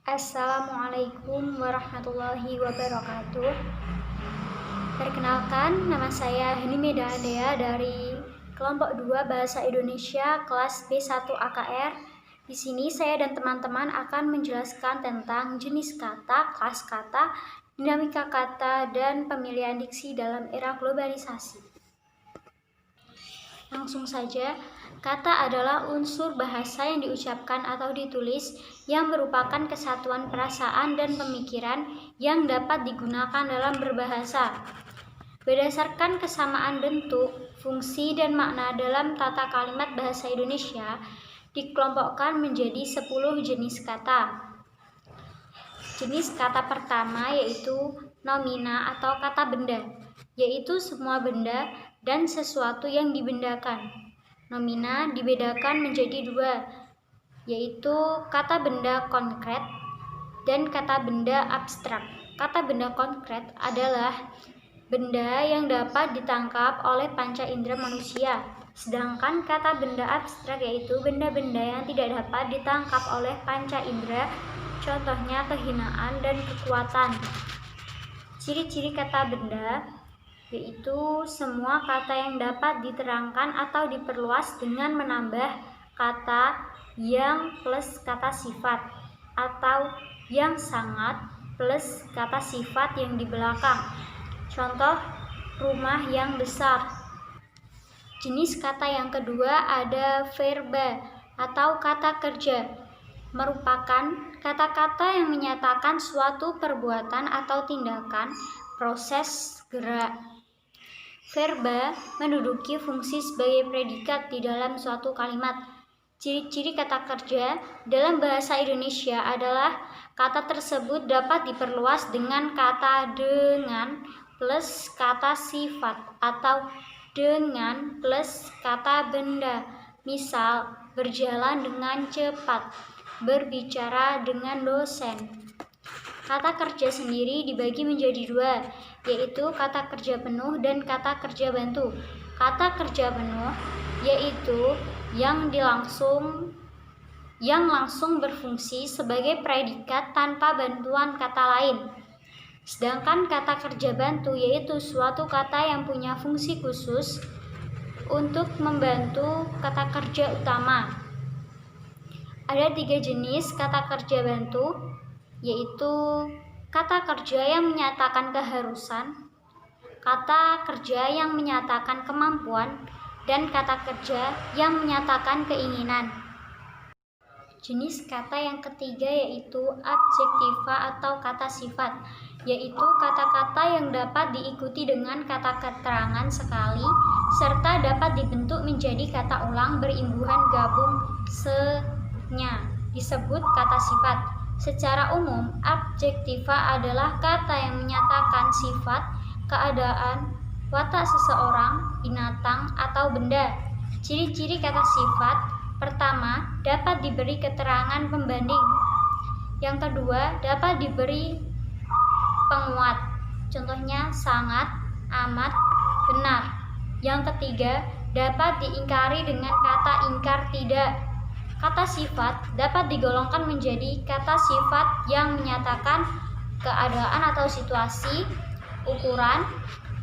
Assalamualaikum warahmatullahi wabarakatuh. Perkenalkan, nama saya Hani Medadea dari kelompok 2 Bahasa Indonesia kelas B1 AKR. Di sini saya dan teman-teman akan menjelaskan tentang jenis kata, kelas kata, dinamika kata, dan pemilihan diksi dalam era globalisasi. Langsung saja, kata adalah unsur bahasa yang diucapkan atau ditulis yang merupakan kesatuan perasaan dan pemikiran yang dapat digunakan dalam berbahasa. Berdasarkan kesamaan bentuk, fungsi, dan makna dalam tata kalimat bahasa Indonesia, dikelompokkan menjadi 10 jenis kata. Jenis kata pertama yaitu nomina atau kata benda, yaitu semua benda dan sesuatu yang dibendakan. Nomina dibedakan menjadi 2, yaitu kata benda konkret dan kata benda abstrak. Kata benda konkret adalah benda yang dapat ditangkap oleh panca indera manusia, sedangkan kata benda abstrak yaitu benda-benda yang tidak dapat ditangkap oleh panca indera, contohnya kehinaan dan kekuatan. Ciri-ciri kata benda yaitu semua kata yang dapat diterangkan atau diperluas dengan menambah kata yang plus kata sifat, atau yang sangat plus kata sifat yang di belakang. Contoh, rumah yang besar. Jenis kata yang kedua ada verba atau kata kerja, merupakan kata-kata yang menyatakan suatu perbuatan atau tindakan, proses, gerak. Verba menduduki fungsi sebagai predikat di dalam suatu kalimat. Ciri-ciri kata kerja dalam bahasa Indonesia adalah kata tersebut dapat diperluas dengan kata dengan plus kata sifat atau dengan plus kata benda. Misal, berjalan dengan cepat, berbicara dengan dosen. Kata kerja sendiri dibagi menjadi 2, yaitu kata kerja penuh dan kata kerja bantu. Kata kerja penuh yaitu yang langsung berfungsi sebagai predikat tanpa bantuan kata lain. Sedangkan kata kerja bantu yaitu suatu kata yang punya fungsi khusus untuk membantu kata kerja utama. Ada 3 jenis kata kerja bantu, yaitu kata kerja yang menyatakan keharusan, kata kerja yang menyatakan kemampuan, dan kata kerja yang menyatakan keinginan. Jenis kata yang ketiga yaitu adjektiva atau kata sifat, yaitu kata-kata yang dapat diikuti dengan kata keterangan sekali serta dapat dibentuk menjadi kata ulang berimbuhan gabung se-nya, disebut kata sifat. Secara umum, adjektiva adalah kata yang menyatakan sifat, keadaan, watak seseorang, binatang, atau benda. Ciri-ciri kata sifat: pertama, dapat diberi keterangan pembanding. Yang kedua, dapat diberi penguat. Contohnya sangat, amat, benar. Yang ketiga, dapat diingkari dengan kata ingkar tidak. Kata sifat dapat digolongkan menjadi kata sifat yang menyatakan keadaan atau situasi, ukuran,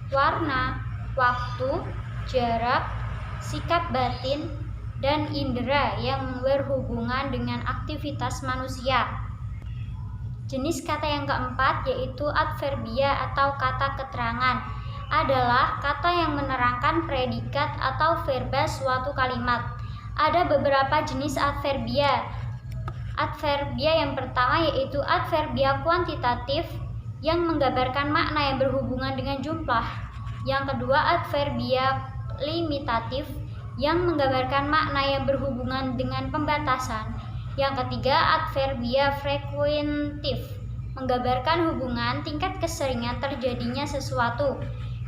warna, waktu, jarak, sikap batin, dan indera yang berhubungan dengan aktivitas manusia. Jenis kata yang keempat yaitu adverbia atau kata keterangan, adalah kata yang menerangkan predikat atau verba suatu kalimat. Ada beberapa jenis adverbia. Adverbia yang pertama yaitu adverbia kuantitatif yang menggambarkan makna yang berhubungan dengan jumlah. Yang kedua, adverbia limitatif yang menggambarkan makna yang berhubungan dengan pembatasan. Yang ketiga, adverbia frekuentif menggambarkan hubungan tingkat keseringan terjadinya sesuatu.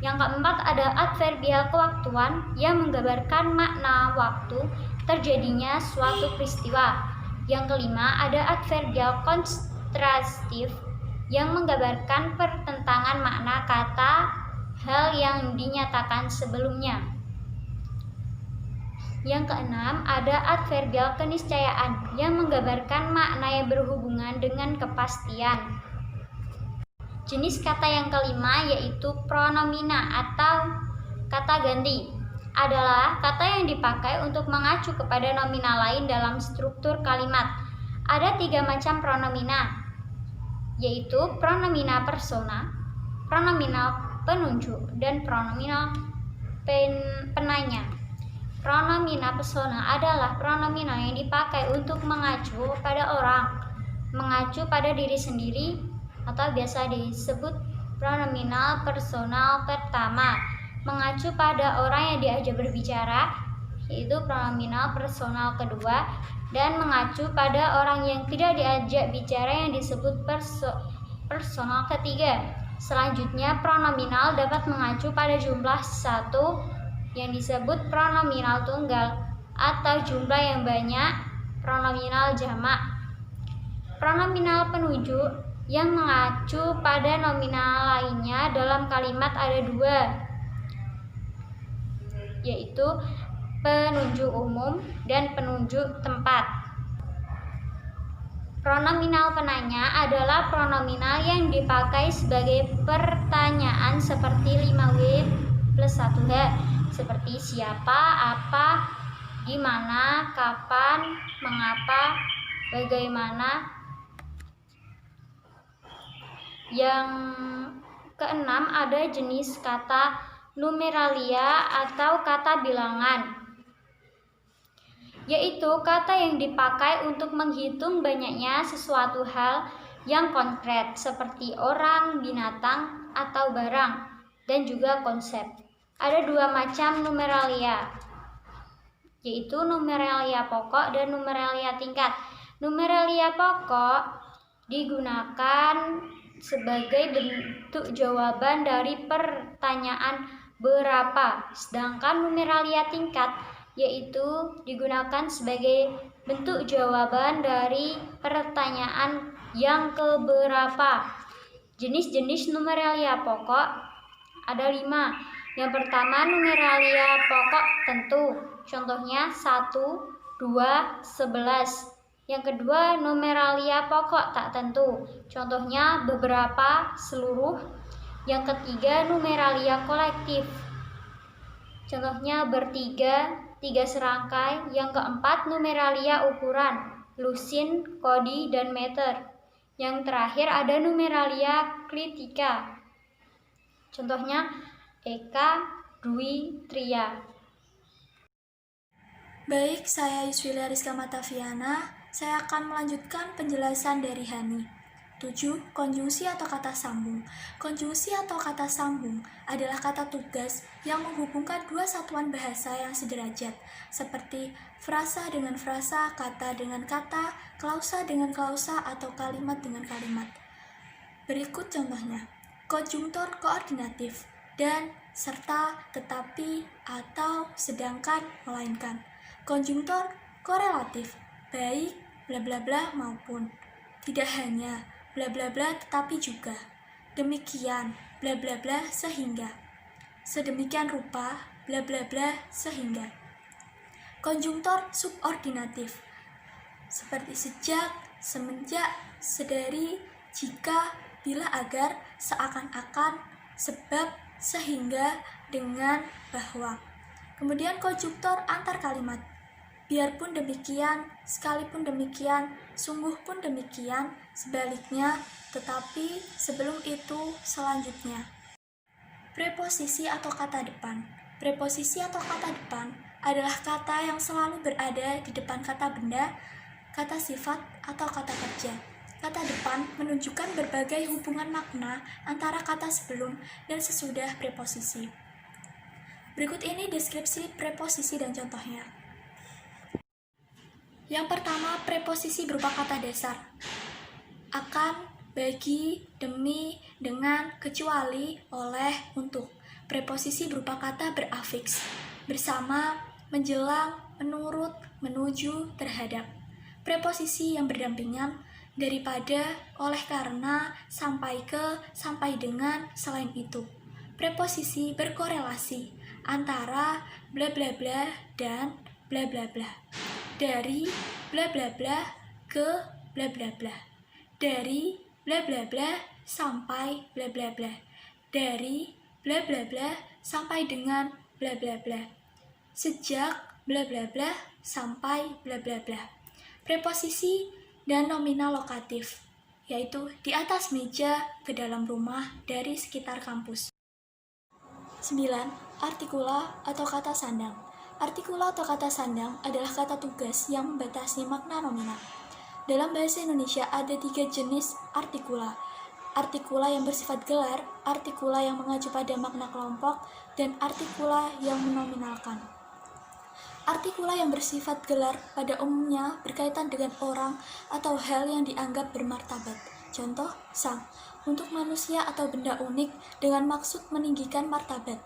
Yang keempat, ada adverbia kewaktuan yang menggambarkan makna waktu terjadinya suatu peristiwa. Yang kelima, ada adverbia kontrastif yang menggambarkan pertentangan makna kata hal yang dinyatakan sebelumnya. Yang keenam, ada adverbial keniscayaan yang menggambarkan makna yang berhubungan dengan kepastian. Jenis kata yang kelima yaitu pronomina atau kata ganti. Adalah kata yang dipakai untuk mengacu kepada nominal lain dalam struktur kalimat. Ada 3 macam pronomina, yaitu pronomina persona, pronominal penunjuk, dan pronominal penanya. Pronomina persona adalah pronomina yang dipakai untuk mengacu pada orang, mengacu pada diri sendiri, atau biasa disebut pronominal personal pertama, mengacu pada orang yang diajak berbicara, yaitu pronominal personal kedua, dan mengacu pada orang yang tidak diajak bicara yang disebut personal ketiga. Selanjutnya, pronominal dapat mengacu pada jumlah satu yang disebut pronominal tunggal, atau jumlah yang banyak, pronominal jamak. Pronominal penunjuk yang mengacu pada nominal lainnya dalam kalimat ada 2, yaitu penunjuk umum dan penunjuk tempat. Pronominal penanya adalah pronominal yang dipakai sebagai pertanyaan seperti 5W plus 1H, seperti siapa, apa, di mana, kapan, mengapa, bagaimana. Yang keenam, ada jenis kata numeralia atau kata bilangan, yaitu kata yang dipakai untuk menghitung banyaknya sesuatu hal yang konkret seperti orang, binatang, atau barang, dan juga konsep. Ada 2 macam numeralia, yaitu numeralia pokok dan numeralia tingkat. Numeralia pokok digunakan sebagai bentuk jawaban dari pertanyaan berapa, sedangkan numeralia tingkat yaitu digunakan sebagai bentuk jawaban dari pertanyaan yang keberapa. Jenis-jenis numeralia pokok ada 5. Yang pertama, numeralia pokok tentu, contohnya 1, 2, 11. Yang kedua, numeralia pokok tak tentu, contohnya beberapa, seluruh. Yang ketiga, numeralia kolektif, contohnya bertiga, 3 serangkai. Yang keempat, numeralia ukuran, lusin, kodi, dan meter. Yang terakhir ada numeralia kritika, contohnya Eka, Dwi, Tria. Baik, saya Yuswila Rizka Mataviana. Saya akan melanjutkan penjelasan dari Hani. 7. Konjungsi atau kata sambung. Konjungsi atau kata sambung adalah kata tugas yang menghubungkan 2 satuan bahasa yang sederajat, seperti frasa dengan frasa, kata dengan kata, klausa dengan klausa, atau kalimat dengan kalimat. Berikut contohnya. Konjungtor koordinatif dan, serta, tetapi, atau, sedangkan, melainkan. Konjungtor korelatif, baik, bla bla bla maupun. Tidak hanya, bla bla bla tetapi juga. Demikian, bla bla bla sehingga. Sedemikian rupa, bla bla bla sehingga. Konjungtor subordinatif, seperti sejak, semenjak, sedari, jika, bila, agar, seakan-akan, sebab, sehingga, dengan, bahwa. Kemudian konjungtor antar kalimat. Biarpun demikian, sekalipun demikian, sungguh pun demikian, sebaliknya, tetapi, sebelum itu, selanjutnya. Preposisi atau kata depan. Preposisi atau kata depan adalah kata yang selalu berada di depan kata benda, kata sifat, atau kata kerja. Kata depan menunjukkan berbagai hubungan makna antara kata sebelum dan sesudah preposisi. Berikut ini deskripsi preposisi dan contohnya. Yang pertama, preposisi berupa kata dasar. Akan, bagi, demi, dengan, kecuali, oleh, untuk. Preposisi berupa kata berafiks. Bersama, menjelang, menurut, menuju, terhadap. Preposisi yang berdampingan, daripada, oleh karena, sampai ke, sampai dengan, selain itu. Preposisi berkorelasi antara bla bla bla dan bla bla bla. Dari bla bla bla ke bla bla bla. Dari bla bla bla sampai bla bla bla. Dari bla bla bla sampai dengan bla bla bla. Sejak bla bla bla sampai bla bla bla. Preposisi dan nominal lokatif, yaitu di atas meja, ke dalam rumah, dari sekitar kampus. 9. Artikula atau kata sandang. Artikula atau kata sandang adalah kata tugas yang membatasi makna nominal. Dalam bahasa Indonesia ada 3 jenis artikula. Artikula yang bersifat gelar, artikula yang mengacu pada makna kelompok, dan artikula yang menominalkan. Artikula yang bersifat gelar pada umumnya berkaitan dengan orang atau hal yang dianggap bermartabat. Contoh, sang, untuk manusia atau benda unik dengan maksud meninggikan martabat.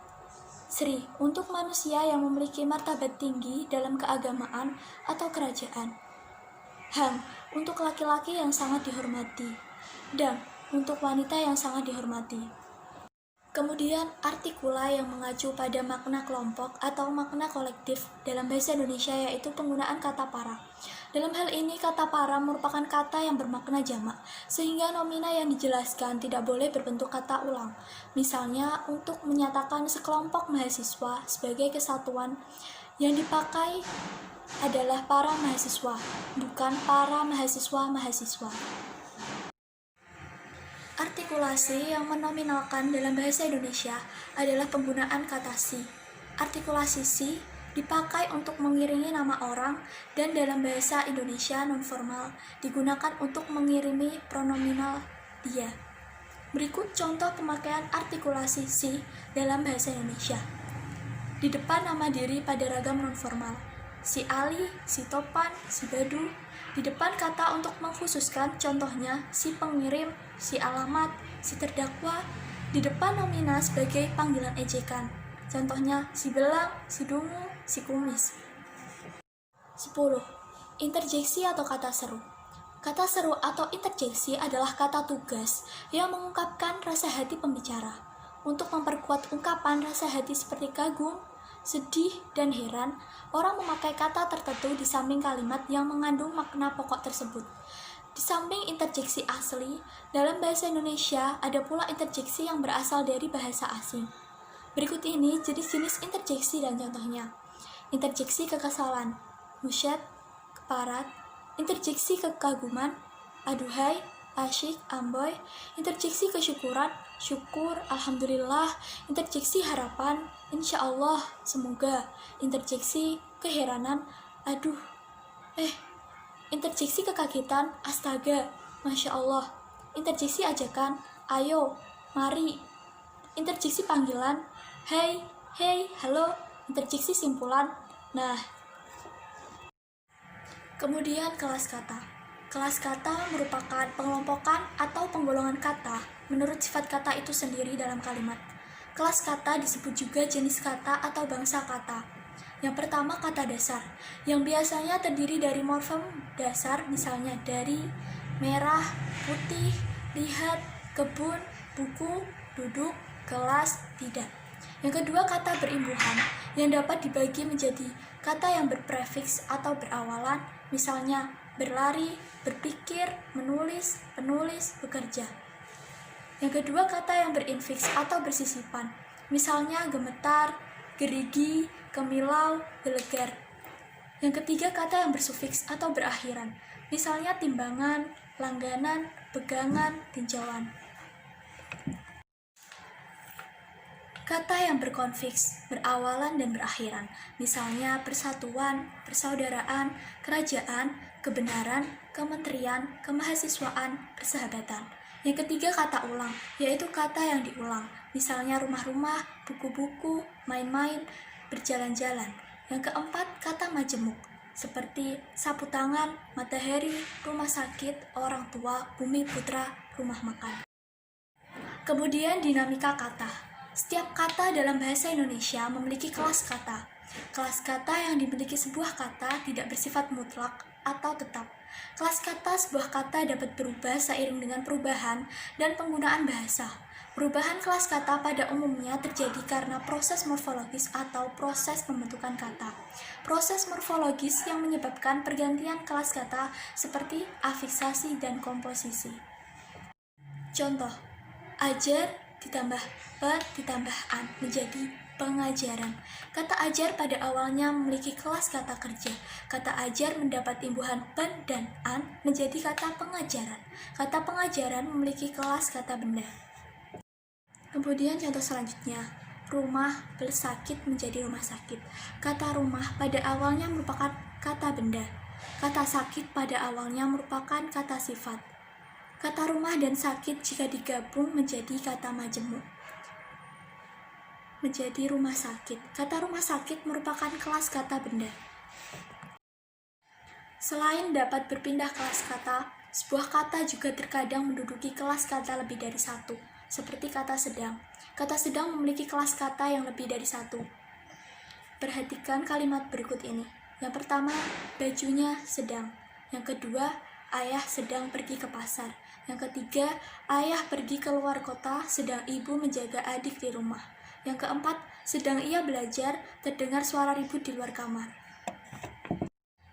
Sri, untuk manusia yang memiliki martabat tinggi dalam keagamaan atau kerajaan. Hang, untuk laki-laki yang sangat dihormati. Dang, untuk wanita yang sangat dihormati. Kemudian, artikula yang mengacu pada makna kelompok atau makna kolektif dalam bahasa Indonesia yaitu penggunaan kata para. Dalam hal ini, kata para merupakan kata yang bermakna jamak, sehingga nomina yang dijelaskan tidak boleh berbentuk kata ulang. Misalnya, untuk menyatakan sekelompok mahasiswa sebagai kesatuan, yang dipakai adalah para mahasiswa, bukan para mahasiswa-mahasiswa. Artikulasi yang menominalkan dalam bahasa Indonesia adalah penggunaan kata si. Artikulasi si dipakai untuk mengiringi nama orang dan dalam bahasa Indonesia nonformal digunakan untuk mengirimi pronominal dia. Berikut contoh pemakaian artikulasi si dalam bahasa Indonesia. Di depan nama diri pada ragam nonformal. Si Ali, si Topan, si Badu. Di depan kata untuk mengkhususkan, contohnya si pengirim, si alamat, si terdakwa. Di depan nomina sebagai panggilan ejekan, contohnya si belang, si dungu, si kumis. 10. Interjeksi atau kata seru. Kata seru atau interjeksi adalah kata tugas yang mengungkapkan rasa hati pembicara. Untuk memperkuat ungkapan rasa hati seperti kagum, sedih, dan heran, orang memakai kata tertentu di samping kalimat yang mengandung makna pokok tersebut. Di samping interjeksi asli, dalam bahasa Indonesia ada pula interjeksi yang berasal dari bahasa asing. Berikut ini jenis-jenis interjeksi dan contohnya. Interjeksi kekesalan, musyad, keparat. Interjeksi kekaguman, aduhai, asyik, amboy. Interjeksi kesyukuran, syukur, alhamdulillah. Interjeksi harapan, insya Allah, semoga. Interjeksi keheranan, aduh, interjeksi kekagetan, astaga, masya Allah. Interjeksi ajakan, ayo, mari. Interjeksi panggilan, hey, halo. Interjeksi simpulan, nah. Kemudian kelas kata. Kelas kata merupakan pengelompokan atau penggolongan kata menurut sifat kata itu sendiri dalam kalimat. Kelas kata disebut juga jenis kata atau bangsa kata. Yang pertama kata dasar, yang biasanya terdiri dari morfem dasar, misalnya dari, merah, putih, lihat, kebun, buku, duduk, kelas, tidak. Yang kedua kata berimbuhan, yang dapat dibagi menjadi kata yang berprefiks atau berawalan, misalnya berlari, berpikir, menulis, penulis, bekerja. Yang kedua kata yang berinfiks atau bersisipan, misalnya gemetar, gerigi, kemilau, gelegar. Yang ketiga kata yang bersufiks atau berakhiran, misalnya timbangan, langganan, pegangan, tinjauan. Kata yang berkonfiks, berawalan dan berakhiran, misalnya persatuan, persaudaraan, kerajaan, kebenaran, kementerian, kemahasiswaan, persahabatan. Yang ketiga kata ulang, yaitu kata yang diulang, misalnya rumah-rumah, buku-buku, main-main, berjalan-jalan. Yang keempat kata majemuk, seperti sapu tangan, matahari, rumah sakit, orang tua, bumi putra, rumah makan. Kemudian dinamika kata. Setiap kata dalam bahasa Indonesia memiliki kelas kata. Kelas kata yang dimiliki sebuah kata tidak bersifat mutlak atau tetap. Kelas kata sebuah kata dapat berubah seiring dengan perubahan dan penggunaan bahasa. Perubahan kelas kata pada umumnya terjadi karena proses morfologis atau proses pembentukan kata. Proses morfologis yang menyebabkan pergantian kelas kata seperti afiksasi dan komposisi. Contoh, ajar ditambah per ditambah an menjadi pengajaran. Kata ajar pada awalnya memiliki kelas kata kerja. Kata ajar mendapat imbuhan pen dan an menjadi kata pengajaran. Kata pengajaran memiliki kelas kata benda. Kemudian contoh selanjutnya, rumah bersakit menjadi rumah sakit. Kata rumah pada awalnya merupakan kata benda. Kata sakit pada awalnya merupakan kata sifat. Kata rumah dan sakit jika digabung menjadi kata majemuk, menjadi rumah sakit. Kata rumah sakit merupakan kelas kata benda. Selain dapat berpindah kelas kata, sebuah kata juga terkadang menduduki kelas kata lebih dari satu, seperti kata sedang. Kata sedang memiliki kelas kata yang lebih dari satu. Perhatikan kalimat berikut ini. Yang pertama, bajunya sedang. Yang kedua, ayah sedang pergi ke pasar. Yang ketiga, ayah pergi ke luar kota, sedang ibu menjaga adik di rumah. Yang keempat, sedang ia belajar, terdengar suara ribut di luar kamar.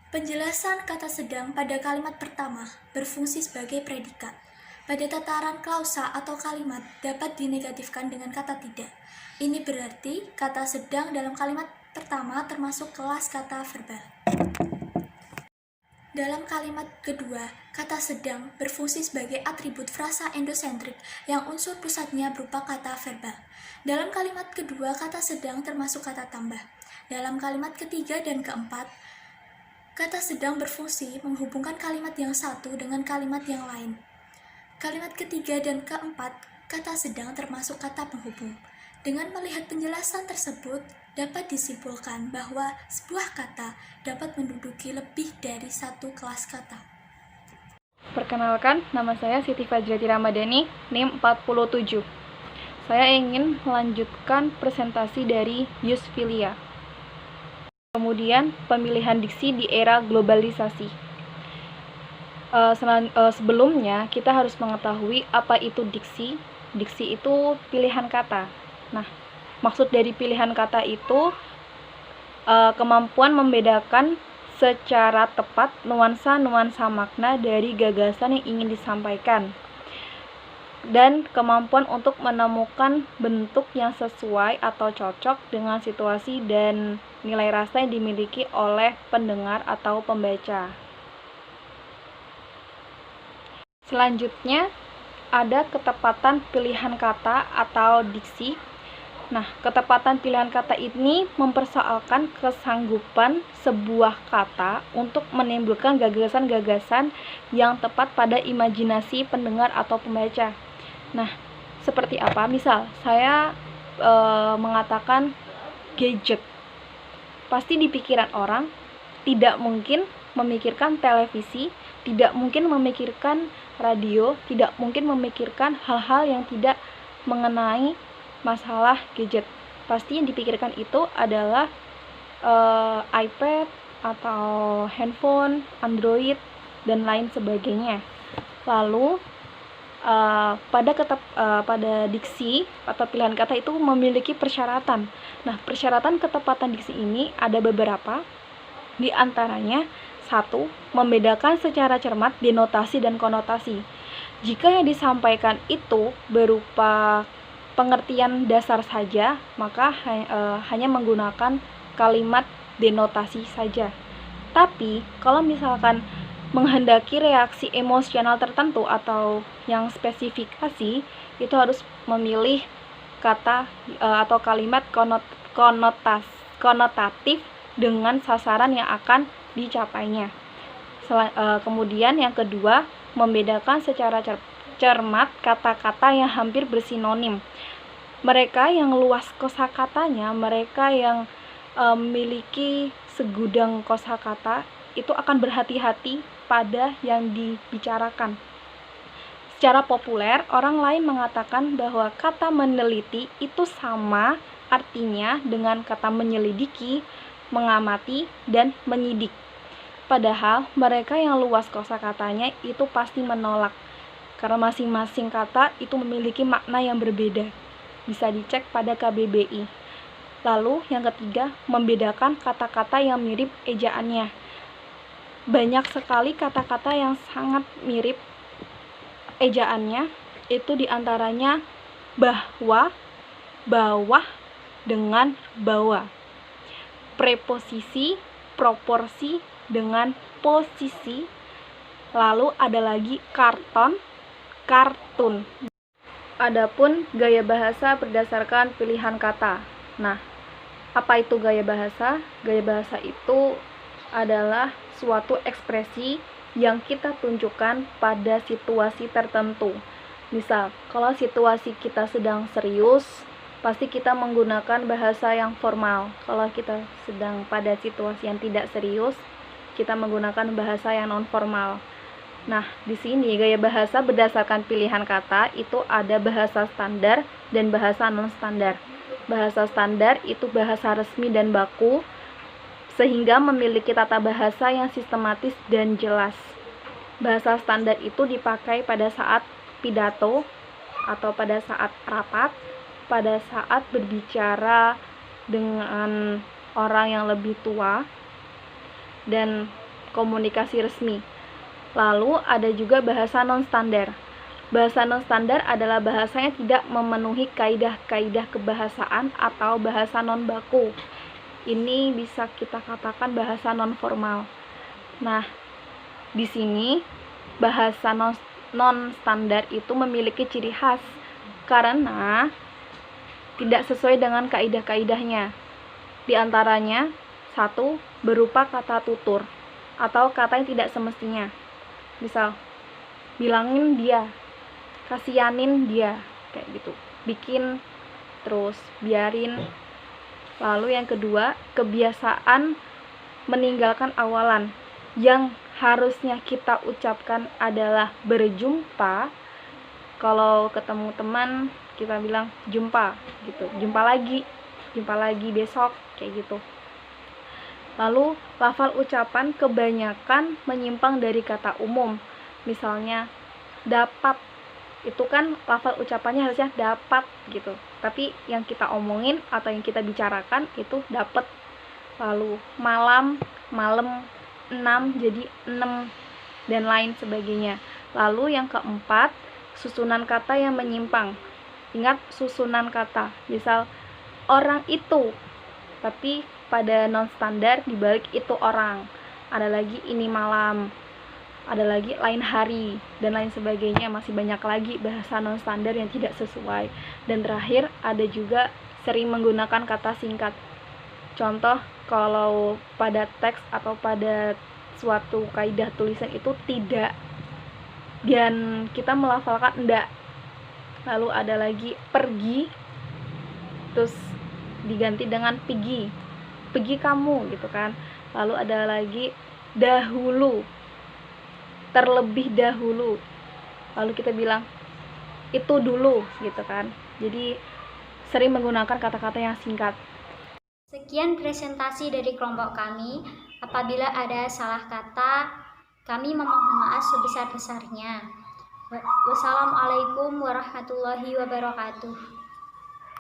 Penjelasan kata sedang pada kalimat pertama berfungsi sebagai predikat. Pada tataran klausa atau kalimat dapat dinegatifkan dengan kata tidak. Ini berarti kata sedang dalam kalimat pertama termasuk kelas kata verbal. Dalam kalimat kedua, kata sedang berfungsi sebagai atribut frasa endosentrik yang unsur pusatnya berupa kata verbal. Dalam kalimat kedua, kata sedang termasuk kata tambah. Dalam kalimat ketiga dan keempat, kata sedang berfungsi menghubungkan kalimat yang satu dengan kalimat yang lain. Kalimat ketiga dan keempat, kata sedang termasuk kata penghubung. Dengan melihat penjelasan tersebut, dapat disimpulkan bahwa sebuah kata dapat menduduki lebih dari satu kelas kata. Perkenalkan, nama saya Siti Fajrati Ramadhani, NIM 47. Saya ingin melanjutkan presentasi dari Yusfilia. Kemudian, pemilihan diksi di era globalisasi. Sebelumnya, kita harus mengetahui apa itu diksi. Diksi itu pilihan kata. Nah, maksud dari pilihan kata itu kemampuan membedakan secara tepat nuansa-nuansa makna dari gagasan yang ingin disampaikan, dan kemampuan untuk menemukan bentuk yang sesuai atau cocok dengan situasi dan nilai rasa yang dimiliki oleh pendengar atau pembaca. Selanjutnya, ada ketepatan pilihan kata atau diksi. Nah, ketepatan pilihan kata ini mempersoalkan kesanggupan sebuah kata untuk menimbulkan gagasan-gagasan yang tepat pada imajinasi pendengar atau pembaca. Nah, seperti apa? Misal, saya mengatakan gadget. Pasti di pikiran orang tidak mungkin memikirkan televisi, tidak mungkin memikirkan radio, tidak mungkin memikirkan hal-hal yang tidak mengenai masalah gadget. Pasti yang dipikirkan itu adalah iPad atau handphone, Android, dan lain sebagainya. Lalu pada diksi atau pilihan kata itu memiliki persyaratan. Nah, persyaratan ketepatan diksi ini ada beberapa. Di antaranya, 1. Membedakan secara cermat denotasi dan konotasi. Jika yang disampaikan itu berupa pengertian dasar saja, maka hanya menggunakan kalimat denotasi saja. Tapi, kalau misalkan menghendaki reaksi emosional tertentu atau yang spesifikasi, itu harus memilih kata atau kalimat konotatif dengan sasaran yang akan dicapainya. Kemudian yang kedua, membedakan secara cermat kata-kata yang hampir bersinonim. Mereka yang luas kosakatanya, mereka yang memiliki segudang kosakata, itu akan berhati-hati pada yang dibicarakan. Secara populer, orang lain mengatakan bahwa kata meneliti itu sama artinya dengan kata menyelidiki, mengamati, dan menyidik. Padahal mereka yang luas kosakatanya itu pasti menolak, karena masing-masing kata itu memiliki makna yang berbeda. Bisa dicek pada KBBI. Lalu yang ketiga, membedakan kata-kata yang mirip ejaannya. Banyak sekali kata-kata yang sangat mirip ejaannya, itu diantaranya bahwa, bawah, dengan bawa. Preposisi, proporsi, dengan posisi. Lalu ada lagi karton, kartun. Adapun gaya bahasa berdasarkan pilihan kata. Nah, apa itu gaya bahasa? Gaya bahasa itu adalah suatu ekspresi yang kita tunjukkan pada situasi tertentu. Misal, kalau situasi kita sedang serius, pasti kita menggunakan bahasa yang formal. Kalau kita sedang pada situasi yang tidak serius, kita menggunakan bahasa yang non-formal. Nah, di sini gaya bahasa berdasarkan pilihan kata itu ada bahasa standar dan bahasa non-standar. Bahasa standar itu bahasa resmi dan baku, sehingga memiliki tata bahasa yang sistematis dan jelas. Bahasa standar itu dipakai pada saat pidato atau pada saat rapat, pada saat berbicara dengan orang yang lebih tua, dan komunikasi resmi. Lalu ada juga bahasa non-standar. Bahasa non-standar adalah bahasa yang tidak memenuhi kaidah-kaidah kebahasaan atau bahasa non-baku. Ini bisa kita katakan bahasa non-formal. Nah, di sini bahasa non-standar itu memiliki ciri khas karena tidak sesuai dengan kaidah-kaidahnya. Di antaranya, 1. Berupa kata tutur atau kata yang tidak semestinya. Misal, bilangin dia, kasihanin dia, kayak gitu. Bikin, terus biarin. Lalu yang kedua, kebiasaan meninggalkan awalan. Yang harusnya kita ucapkan adalah berjumpa. Kalau ketemu teman, kita bilang jumpa gitu. Jumpa lagi besok, kayak gitu. Lalu, lafal ucapan kebanyakan menyimpang dari kata umum. Misalnya, dapat. Itu kan lafal ucapannya harusnya dapat gitu. Tapi yang kita omongin atau yang kita bicarakan itu dapat. Lalu, malam, 6 jadi 6, dan lain sebagainya. Lalu yang keempat, susunan kata yang menyimpang. Ingat susunan kata. Misal, orang itu, tapi pada non-standar dibalik itu orang. Ada lagi ini malam, ada lagi lain hari, dan lain sebagainya. Masih banyak lagi bahasa non-standar yang tidak sesuai. Dan terakhir ada juga sering menggunakan kata singkat. Contoh, kalau pada teks atau pada suatu kaidah tulisan itu tidak, dan kita melafalkan enggak. Lalu ada lagi pergi, terus diganti dengan pergi kamu gitu kan. Lalu ada lagi dahulu, terlebih dahulu. Lalu kita bilang itu dulu gitu kan. Jadi sering menggunakan kata-kata yang singkat. Sekian presentasi dari kelompok kami. Apabila ada salah kata, kami memohon maaf sebesar-besarnya. Wassalamualaikum warahmatullahi wabarakatuh.